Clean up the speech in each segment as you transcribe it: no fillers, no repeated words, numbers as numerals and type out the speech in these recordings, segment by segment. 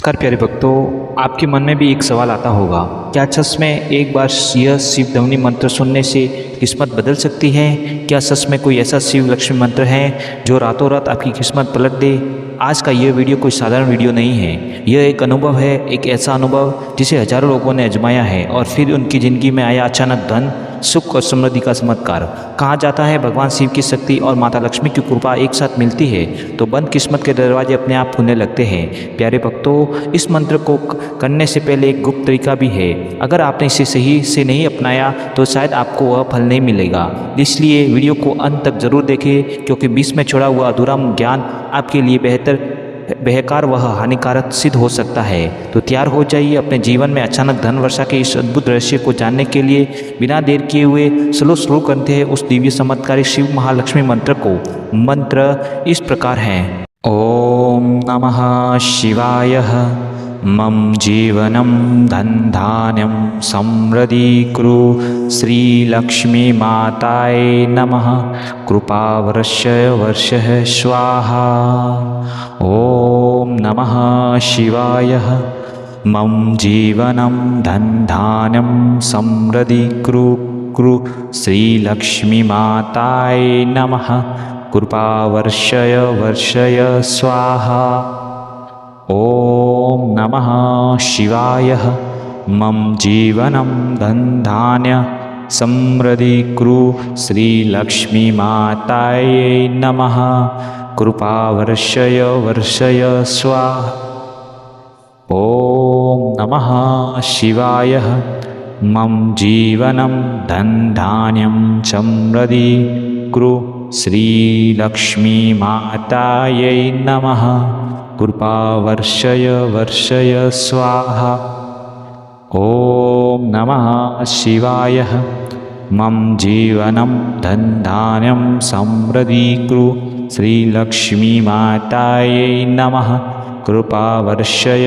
नमस्कार प्यारे भक्तों, आपके मन में भी एक सवाल आता होगा, क्या सच में एक बार यह शिव ध्वनि मंत्र सुनने से किस्मत बदल सकती है? क्या सच में कोई ऐसा शिव लक्ष्मी मंत्र है जो रातों रात आपकी किस्मत पलट दे? आज का यह वीडियो कोई साधारण वीडियो नहीं है। यह एक अनुभव है, एक ऐसा अनुभव जिसे हजारों लोगों ने आजमाया है और फिर उनकी ज़िंदगी में आया अचानक धन, सुख और समृद्धि का चमत्कार। कहा जाता है भगवान शिव की शक्ति और माता लक्ष्मी की कृपा एक साथ मिलती है तो बंद किस्मत के दरवाजे अपने आप खुलने लगते हैं। प्यारे भक्तों, इस मंत्र को करने से पहले एक गुप्त तरीका भी है। अगर आपने इसे सही से नहीं अपनाया तो शायद आपको वह फल नहीं मिलेगा। इसलिए वीडियो को अंत तक जरूर देखें, क्योंकि बीच में छोड़ा हुआ अधूरा ज्ञान आपके लिए बेकार वह हानिकारक सिद्ध हो सकता है। तो तैयार हो जाइए अपने जीवन में अचानक धन वर्षा के इस अद्भुत रहस्य को जानने के लिए। बिना देर किए हुए शुरू करते हैं उस दिव्य चमत्कारी शिव महालक्ष्मी मंत्र को। मंत्र इस प्रकार है। ओम नमः शिवाय। मम जीवनं धनधान्यं समृद्धि कुरु श्रीलक्ष्मी माताय नमः। कृपा वर्षय स्वाहा। ओम नमः शिवाय। मम जीवनं धनधान्यं समृद्धि कुरु श्रीलक्ष्मी माताय नमः। कृपा वर्षय स्वाहा। ओम नमः शिवाय। मम जीवनं धनधान्य समृद्धि कुरु श्रीलक्ष्मी माताय नमः। कृपा वर्षय स्वाहा। ओम नमः शिवाय। मम जीवनं धनधान्यं समृद्धि कुरु श्रीलक्ष्मी माताय नमः। कृपा वर्षय स्वाहा। ओम नमः शिवाय। मम जीवनं धनधान्यं समृद्धि कुरु श्रीलक्ष्मी माताय नमः। कृपा वर्षय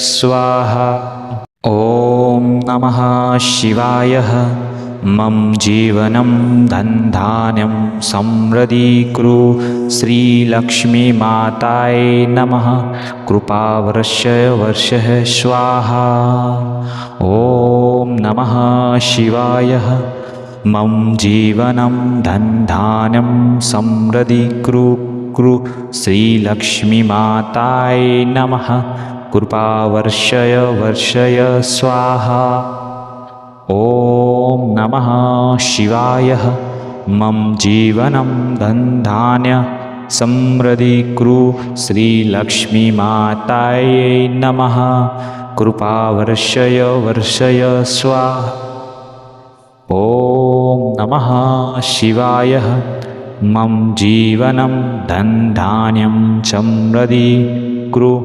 स्वाहा। ओम नमः शिवाय। मम जीवनं धनधान्यं समृद्धि कुरु श्रीलक्ष्मी माताय नमः। कृपा वर्षय स्वाहा। ओम नमः शिवाय। मम जीवनं धनधान्यं समृद्धि कुरु श्रीलक्ष्मी माताय नमः। कृपा वर्षय स्वाहा। ओम नमः शिवाय। मम जीवनं धनधान्य समृद्धि कुरु श्रीलक्ष्मी माताय नमः। कृपा वर्षय स्वाहा। ओम नमः शिवाय। मम जीवनं धनधान्यं समृद्धि कुरु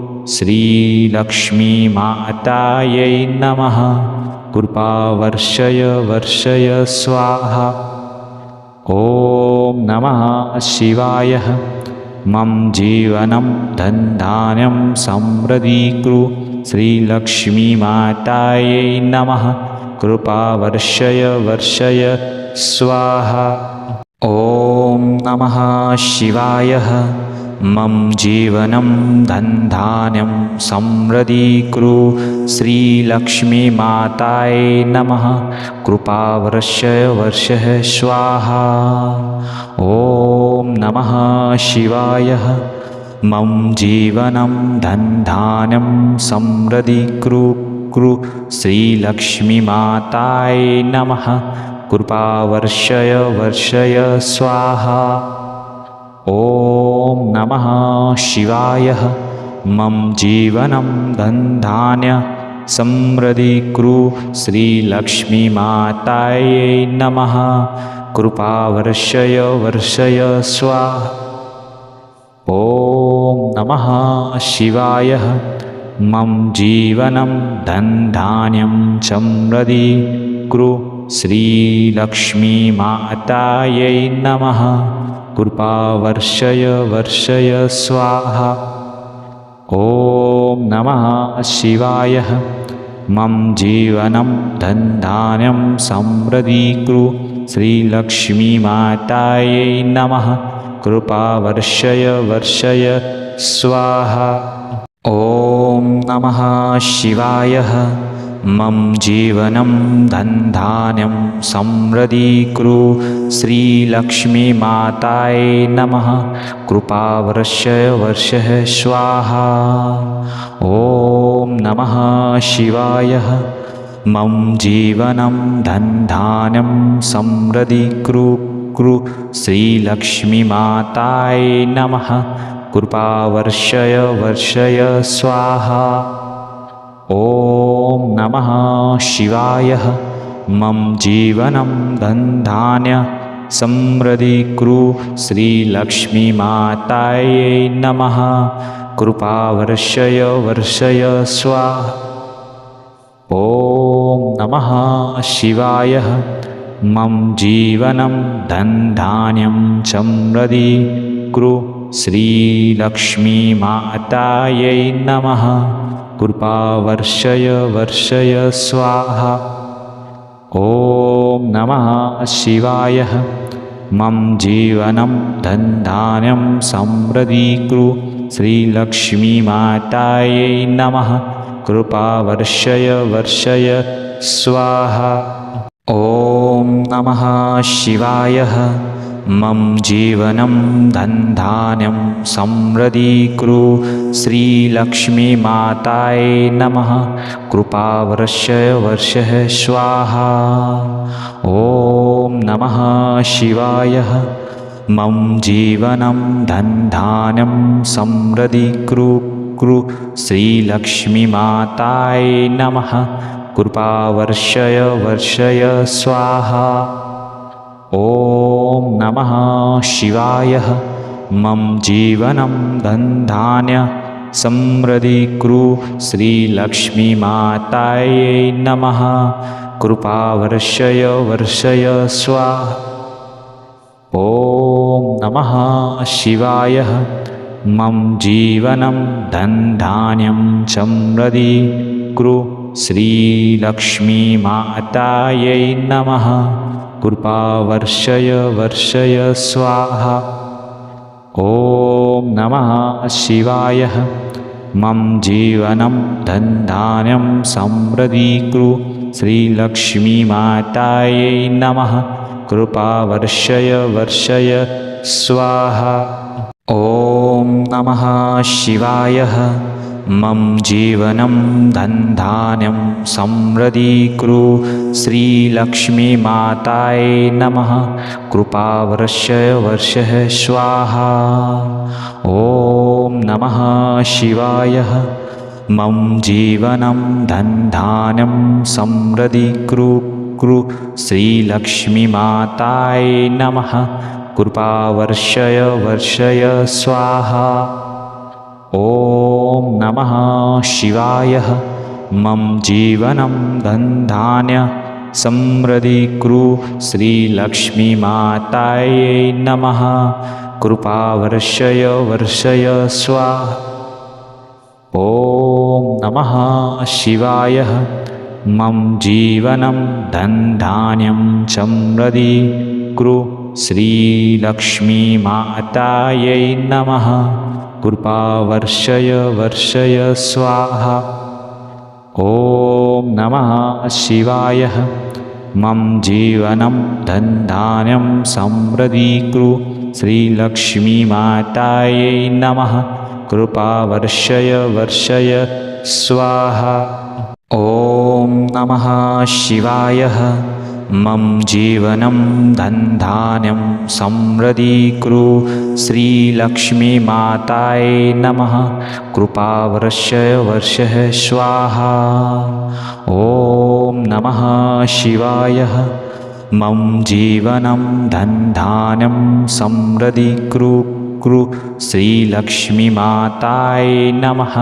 श्रीलक्ष्मी माताय नमः। कृपा वर्षय स्वाहा। ओम नमः शिवाय। मम जीवनं धनधान्यं समृद्धि कुरु श्रीलक्ष्मी माताय नमः। कृपा वर्षय स्वाहा। ओम नमः शिवाय। मम जीवनं धनधान्यं समृद्धि कुरु श्रीलक्ष्मी माताय नमः। कृपा वर्षय स्वाहा। ओम नमः शिवाय। मम जीवनं धनधान्यं समृद्धि कुरु श्रीलक्ष्मी माताय नमः। कृपा वर्षय स्वाहा। ओम नमः शिवाय। मम जीवनं धनधान्य समृद्धि कुरु श्रीलक्ष्मी माताय नमः। कृपा वर्षय स्वाहा। ओम नमः शिवाय। मम जीवनं धनधान्यं समृद्धि कुरु श्रीलक्ष्मी माताय नमः। कृपा वर्षय स्वाहा। ओम नमः शिवाय। मम जीवनं धनधान्यं समृद्धि कुरु श्रीलक्ष्मी माताय नमः। कृपा वर्षय स्वाहा। ओम नमः शिवाय मम जीवनं धनधान्यं समृद्धि कुरु श्रीलक्ष्मीमाताय नमः कृपावर्षय वर्षः स्वाहा। ॐ नमः शिवाय मम जीवनं धनधान्यं समृद्धि कुरु श्रीलक्ष्मीमाताय नमः कृपावर्षय वर्षय स्वाहा। ॐ नमः शिवाय मम जीवनं धनधान्य समृद्धि कुरु श्रीलक्ष्मीमाताय नमः कृपावर्षय वर्षय स्वाहा। ॐ नमः शिवाय मम जीवनं धनधान्यं समृद्धि कुरु श्रीलक्ष्मीमाताय नमः कृपावर्षय वर्षय स्वाहा। ॐ नमः शिवाय मम जीवनं धनधान्यं समृद्धि कुरु श्रीलक्ष्मीमाताय नमः कृपावर्षय वर्षय स्वाहा। ॐ नमः शिवाय मम जीवनं धनधान्यं समृद्धि कुरु श्रीलक्ष्मीमाताय नमः कृपावर्षय वर्षः स्वाहा। ॐ नमः शिवाय मम जीवनं धनधान्यं समृद्धि कुरु श्रीलक्ष्मीमाताय नमः कृपावर्षय वर्षय स्वाहा। ॐ नमः शिवाय मम जीवनं धनधान्य समृद्धि कुरु श्रीलक्ष्मीमाताय नमः कृपावर्षय वर्षय स्वाहा। ॐ नमः शिवाय मम जीवनं धनधान्यं समृद्धि कुरु श्रीलक्ष्मीमाताय नमः कृपावर्षय वर्षय स्वाहा। ॐ नमः शिवाय मम जीवनं धनधान्यं समृद्धि कुरु श्रीलक्ष्मीमाताय नमः कृपावर्षय वर्षय स्वाहा। ॐ नमः शिवाय मम जीवनं धनधान्यं समृद्धि कुरु श्रीलक्ष्मीमाताय नमः कृपावर्षय वर्षः स्वाहा। ॐ नमः शिवाय मम जीवनं धनधान्यं समृद्धि कुरु श्रीलक्ष्मीमाताय नमः कृपावर्षय वर्षय स्वाहा। ॐ नमः शिवाय मम जीवनं धनधान्य समृद्धि कुरु श्रीलक्ष्मीमाताय नमः कृपावर्षय वर्षय स्वाहा। ॐ नमः शिवाय मम जीवनं धनधान्यं समृद्धि कुरु श्रीलक्ष्मीमाताय नमः कृपावर्षय वर्षय स्वाहा। ॐ नमः शिवाय मम जीवनं धनधान्यं समृद्धि कुरु श्रीलक्ष्मीमाताय नमः कृपावर्षय वर्षय स्वाहा। ॐ नमः शिवाय मम जीवनं धनधान्यं समृद्धि कुरु श्रीलक्ष्मीमाताय नमः कृपावर्षय वर्षः स्वाहा। ॐ नमः शिवाय मम जीवनं धनधान्यं समृद्धि कुरु श्रीलक्ष्मीमाताय नमः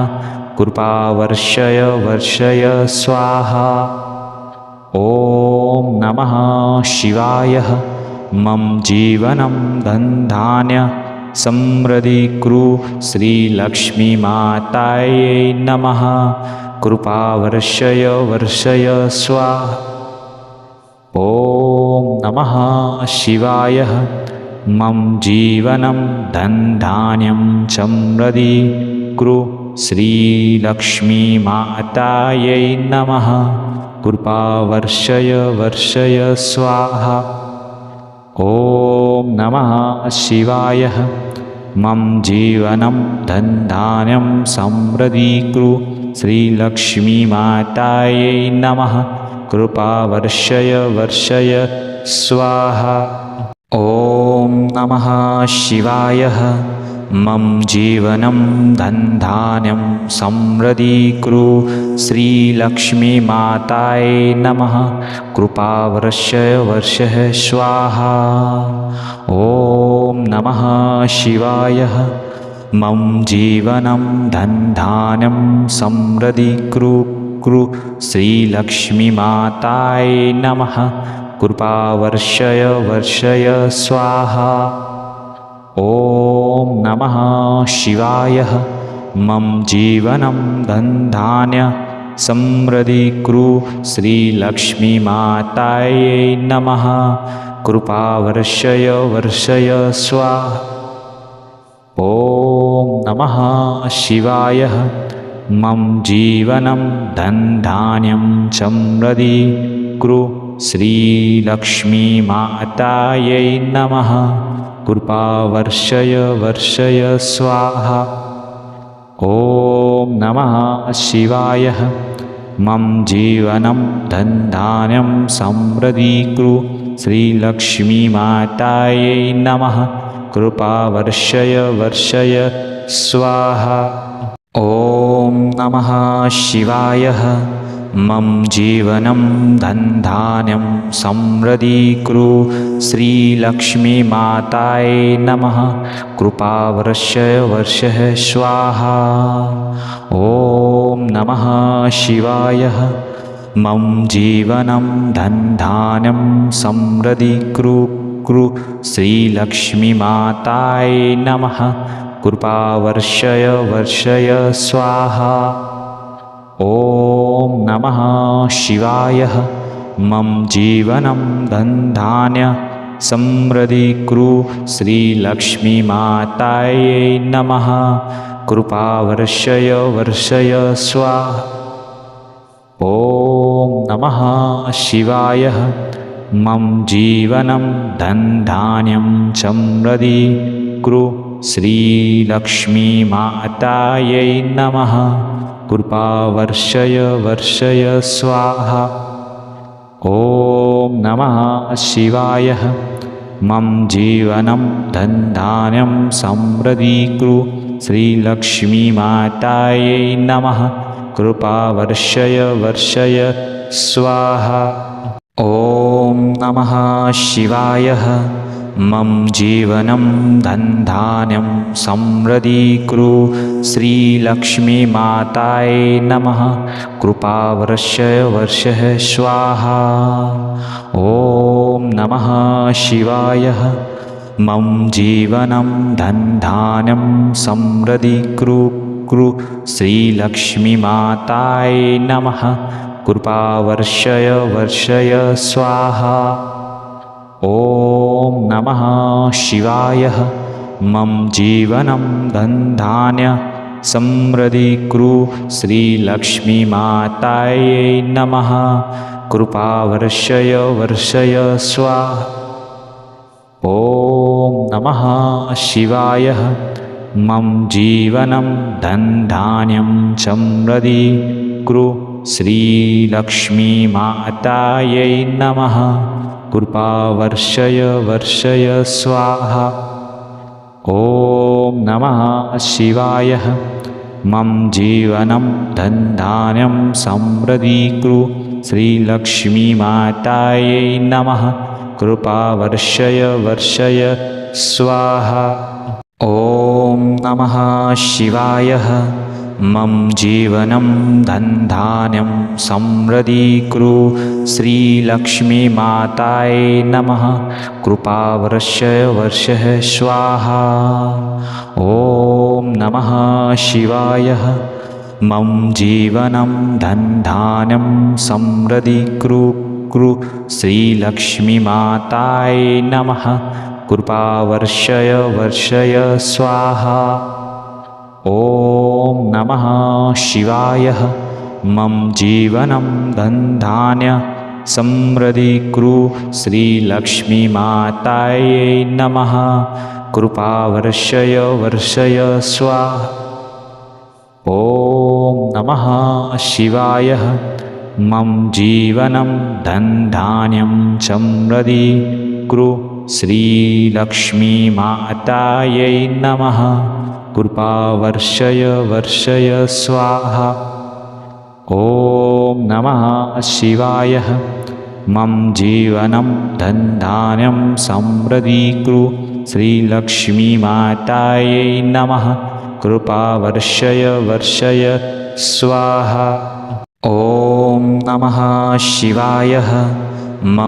कृपावर्षय वर्षय स्वाहा। ॐ नमः शिवाय मम जीवनं धनधान्य समृद्धि कुरु श्रीलक्ष्मीमाताय नमः कृपावर्षय वर्षय स्वाहा। ॐ नमः शिवाय मम जीवनं धनधान्यं समृद्धि कुरु श्रीलक्ष्मीमातायै नमः कृपावर्षय वर्षय स्वाहा। ॐ नमः शिवाय। मम जीवनं धनधान्यं समृद्धीकुरु श्रीलक्ष्मीमातायै नमः कृपावर्षय वर्षय स्वाहा। ॐ नमः शिवाय। मम जीवनं धनधान्यं समृद्धीकुरु श्रीलक्ष्मीमातायै नमः कृपावर्षय वर्षय स्वाहा। ॐ नमः शिवाय। मम जीवनं धनधान्यं समृद्धीकुरु श्रीलक्ष्मीमातायै नमः कृपावर्षय वर्षय स्वाहा। ॐ नमः शिवाय। मम जीवनं धनधान्य समृद्धीकुरु श्रीलक्ष्मीमातायै नमः कृपावर्षय वर्षय स्वाहा। ॐ नमः शिवाय। मम जीवनं धनधान्यं समृद्धीकुरु श्रीलक्ष्मीमातायै नमः कृपावर्षय वर्षय स्वाहा। ॐ नमः शिवाय। मम जीवनं धनधान्यं समृद्धीकुरु श्रीलक्ष्मीमातायै नमः कृपावर्षय वर्षय स्वाहा। ॐ नमः शिवाय। मम जीवनं धनधान्यं समृद्धीकुरु श्रीलक्ष्मीमातायै नमः कृपावर्षय वर्षय स्वाहा। ॐ नमः शिवाय। मम जीवनं धनधान्यं समृद्धीकुरु श्रीलक्ष्मीमातायै नमः कृपावर्षय वर्षय स्वाहा। ॐ नमः शिवाय। मम जीवनं धनधान्य समृद्धीकुरु श्रीलक्ष्मीमातायै नमः कृपावर्षय वर्षय स्वाहा। ॐ नमः शिवाय। मम जीवनं धनधान्यं समृद्धीकुरु श्रीलक्ष्मीमातायै नमः कृपावर्षय वर्षय स्वाहा। ॐ नमः शिवाय। मम जीवनं धनधान्यं समृद्धीकुरु श्रीलक्ष्मीमातायै नमः कृपावर्षय वर्षय स्वाहा। ॐ नमः शिवाय। मम जीवनं धनधान्यं समृद्धीकुरु श्रीलक्ष्मीमातायै नमः कृपावर्षय वर्षय स्वाहा। ॐ नमः शिवाय। मम जीवनं धनधान्यं समृद्धीकुरु श्रीलक्ष्मीमातायै नमः कृपावर्षय वर्षय स्वाहा। ॐ नमः शिवाय। मम जीवनं धनधान्य समृद्धीकुरु श्रीलक्ष्मीमातायै नमः कृपावर्षय वर्षय स्वाहा। ॐ नमः शिवाय। मम जीवनं धनधान्यं समृद्धीकुरु श्रीलक्ष्मीमातायै नमः कृपावर्षय वर्षय स्वाहा। ॐ नमः शिवाय। मम जीवनं धनधान्यं समृद्धीकुरु श्रीलक्ष्मीमातायै नमः कृपावर्षय वर्षय स्वाहा। ॐ नमः शिवाय। मम जीवनं धनधान्यं समृद्धीकुरु श्रीलक्ष्मीमातायै नमः कृपावर्षय वर्षय स्वाहा। ॐ नमः शिवाय। मम जीवनं धनधान्यं समृद्धीकुरु श्रीलक्ष्मीमातायै नमः कृपावर्षय वर्षय स्वाहा। ॐ ॐ नमः शिवाय मम जीवनं धन्धान्य समृद्धिकुरु श्रीलक्ष्मीमातायै नमः कृपावर्षय वर्षय स्वाहा। ॐ नमः शिवाय मम जीवनं धन्धान्यं समृद्धिकुरु श्रीलक्ष्मीमातायै नमः कृपावर्षय वर्षय स्वाहा। ॐ नमः शिवाय मम जीवनं धन्धान्यं समृद्धिकुरु श्रीलक्ष्मीमातायै नमः कृपावर्षय वर्षय स्वाहा। ॐ नमः शिवाय मम